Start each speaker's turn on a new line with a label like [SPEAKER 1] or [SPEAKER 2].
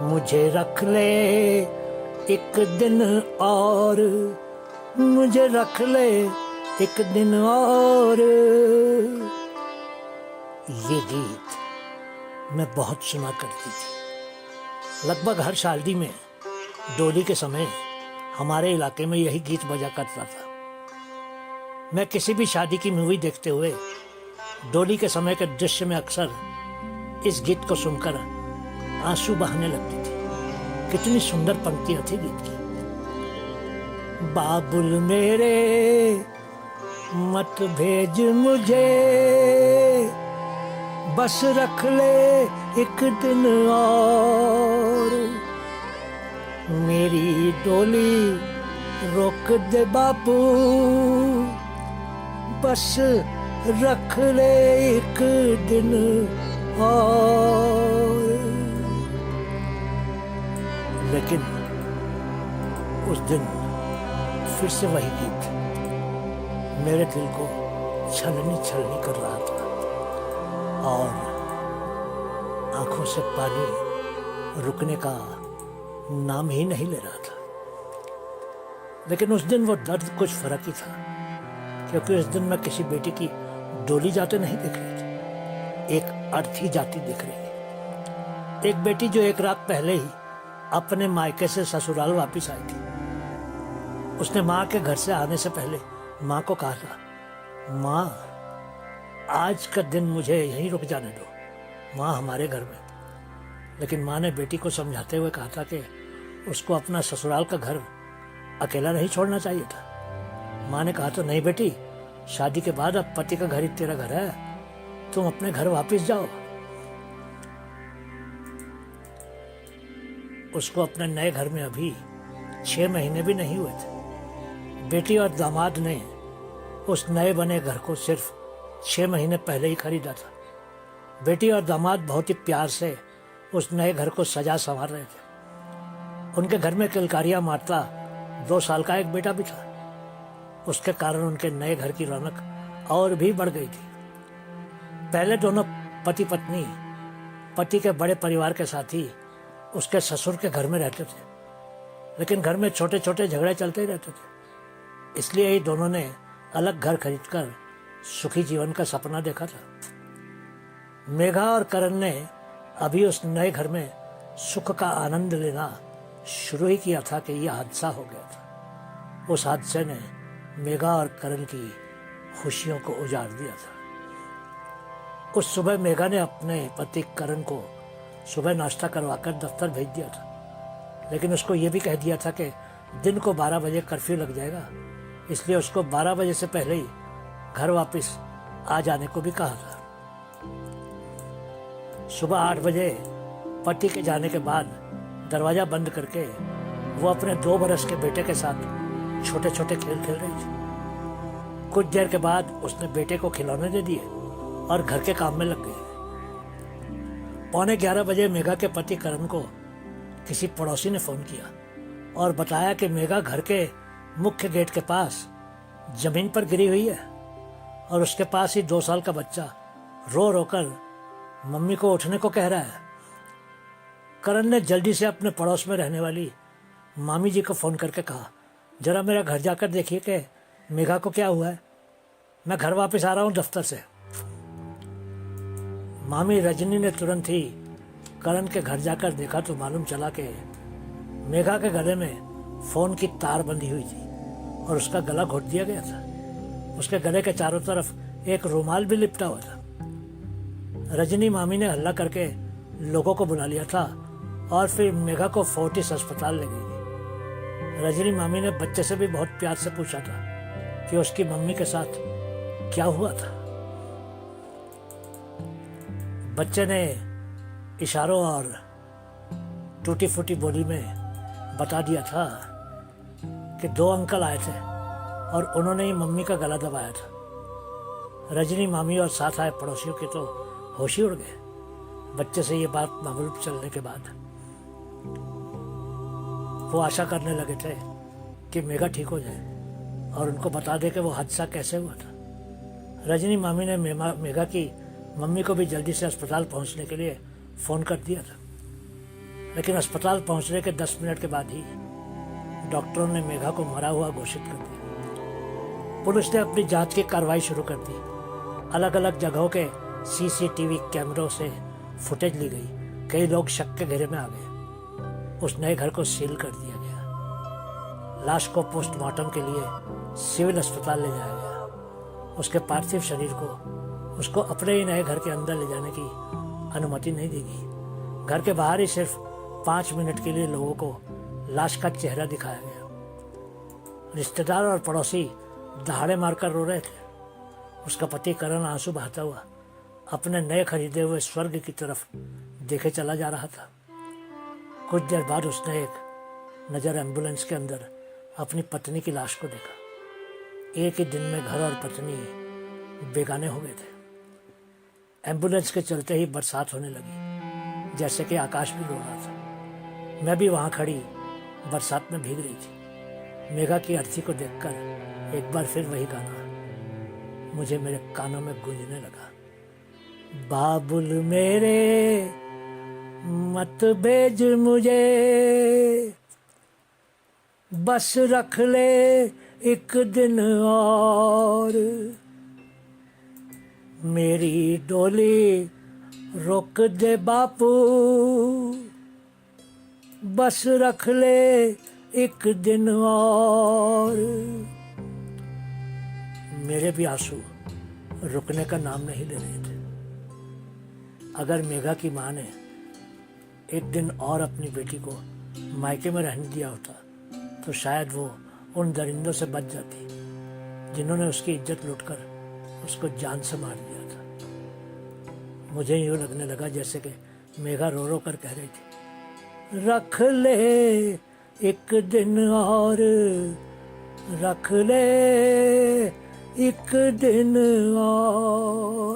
[SPEAKER 1] मुझे रख ले एक दिन और, मुझे रख ले एक दिन और। ये गीत मैं बहुत सुना करती थी। लगभग हर शादी में डोली के समय हमारे इलाके में यही गीत बजा करता था। मैं किसी भी शादी की मूवी देखते हुए डोली के समय के दृश्य में अक्सर इस गीत को सुनकर आंसू बहाने लगती थी। कितनी सुंदर पंक्तियां थी गीत की। बाबुल मेरे मत भेज मुझे, बस रख ले एक दिन और। मेरी डोली रोक दे बाबू, बस रख ले एक दिन और। लेकिन उस दिन फिर से वही गीत मेरे दिल को छलनी छलनी कर रहा था और आंखों से पानी रुकने का नाम ही नहीं ले रहा था। लेकिन उस दिन वो दर्द कुछ फर्क ही था, क्योंकि उस दिन मैं किसी बेटी की डोली जाते नहीं देख रही थी, एक अर्थी जाती देख रही थी। एक बेटी जो एक रात पहले ही अपने मायके से ससुराल वापस आई थी। उसने माँ के घर से आने से पहले माँ को कहा था, माँ आज का दिन मुझे यहीं रुक जाने दो, माँ हमारे घर में। लेकिन माँ ने बेटी को समझाते हुए कहा था कि उसको अपना ससुराल का घर अकेला नहीं छोड़ना चाहिए था। माँ ने कहा तो नहीं बेटी, शादी के बाद अब पति का घर ही तेरा घर है, तुम अपने घर वापस जाओ। उसको अपने नए घर में अभी 6 महीने भी नहीं हुए थे। बेटी और दामाद ने उस नए बने घर को सिर्फ 6 महीने पहले ही खरीदा था। बेटी और दामाद बहुत ही प्यार से उस नए घर को सजा संवार रहे थे। उनके घर में किलकारियां मारता 2 साल का एक बेटा भी था। उसके कारण उनके नए घर की रौनक और भी बढ़ गई थी। पहले दोनों पति पत्नी पति के बड़े परिवार के साथ ही उसके ससुर के घर में रहते थे, लेकिन घर में छोटे छोटे झगड़े चलते ही रहते थे। इसलिए ही दोनों ने अलग घर खरीदकर सुखी जीवन का सपना देखा था। मेघा और करण ने अभी उस नए घर में सुख का आनंद लेना शुरू ही किया था कि यह हादसा हो गया था। उस हादसे ने मेघा और करण की खुशियों को उजाड़ दिया था। उस सुबह मेघा ने अपने पति करण को सुबह नाश्ता करवाकर दफ्तर भेज दिया था, लेकिन उसको ये भी कह दिया था कि दिन को 12 बजे कर्फ्यू लग जाएगा, इसलिए उसको 12 बजे से पहले ही घर वापस आ जाने को भी कहा था। सुबह 8 बजे पति के जाने के बाद दरवाजा बंद करके वो अपने 2 बरस के बेटे के साथ छोटे छोटे खेल खेल रही थी। कुछ देर के बाद उसने बेटे को खिलौने दे दिए और घर के काम में लग गई। 11:15 बजे मेघा के पति करण को किसी पड़ोसी ने फोन किया और बताया कि मेघा घर के मुख्य गेट के पास जमीन पर गिरी हुई है और उसके पास ही 2 साल का बच्चा रो रो कर मम्मी को उठने को कह रहा है। करण ने जल्दी से अपने पड़ोस में रहने वाली मामी जी को फोन करके कहा, जरा मेरा घर जाकर देखिए कि मेघा को क्या हुआ है, मैं घर वापस आ रहा हूँ दफ्तर से। मामी रजनी ने तुरंत ही करण के घर जाकर देखा तो मालूम चला कि मेघा के गले में फोन की तार बंधी हुई थी और उसका गला घोट दिया गया था। उसके गले के चारों तरफ एक रुमाल भी लिपटा हुआ था। रजनी मामी ने हल्ला करके लोगों को बुला लिया था और फिर मेघा को फोर्टिस अस्पताल ले गई। रजनी मामी ने बच्चे से भी बहुत प्यार से पूछा था कि उसकी मम्मी के साथ क्या हुआ था। बच्चे ने इशारों और टूटी फूटी बोली में बता दिया था कि 2 अंकल आए थे और उन्होंने ही मम्मी का गला दबाया था। रजनी मामी और साथ आए पड़ोसियों के तो होश ही उड़ गए। बच्चे से ये बात मालूम चलने के बाद वो आशा करने लगे थे कि मेघा ठीक हो जाए और उनको बता दे कि वो हादसा कैसे हुआ था। रजनी मामी ने मेघा की मम्मी को भी जल्दी से अस्पताल पहुंचने के लिए फ़ोन कर दिया था। लेकिन अस्पताल पहुंचने के 10 मिनट के बाद ही डॉक्टरों ने मेघा को मरा हुआ घोषित कर दिया। पुलिस ने अपनी जांच की कार्रवाई शुरू कर दी। अलग अलग जगहों के सीसीटीवी कैमरों से फुटेज ली गई। कई लोग शक के घेरे में आ गए। उस नए घर को सील कर दिया गया। लाश को पोस्टमार्टम के लिए सिविल अस्पताल ले जाया गया। उसके पार्थिव शरीर को उसको अपने ही नए घर के अंदर ले जाने की अनुमति नहीं दी गई। घर के बाहर ही सिर्फ 5 मिनट के लिए लोगों को लाश का चेहरा दिखाया गया। रिश्तेदार और पड़ोसी दहाड़े मारकर रो रहे थे। उसका पति करण आंसू बहाता हुआ अपने नए खरीदे हुए स्वर्ग की तरफ देखे चला जा रहा था। कुछ देर बाद उसने एक नज़र एम्बुलेंस के अंदर अपनी पत्नी की लाश को देखा। एक ही दिन में घर और पत्नी बेगाने हो गए थे। एम्बुलेंस के चलते ही बरसात होने लगी, जैसे कि आकाश भी रो रहा था। मैं भी वहाँ खड़ी बरसात में भीग रही थी। मेघा की अर्थी को देखकर एक बार फिर वही गाना मुझे मेरे कानों में गूंजने लगा। बाबुल मेरे मत भेज मुझे, बस रख ले एक दिन और, मेरी डोली रोक दे बापू, बस रख ले एक दिन और। मेरे भी आंसू रुकने का नाम नहीं ले रहे थे। अगर मेघा की माँ ने एक दिन और अपनी बेटी को मायके में रहने दिया होता तो शायद वो उन दरिंदों से बच जाती जिन्होंने उसकी इज्जत लूटकर उसको जान से मार दिया था। मुझे यूँ लगने लगा जैसे कि मेघा रो रो कर कह रही थी, रख ले एक दिन और, रख ले एक दिन और।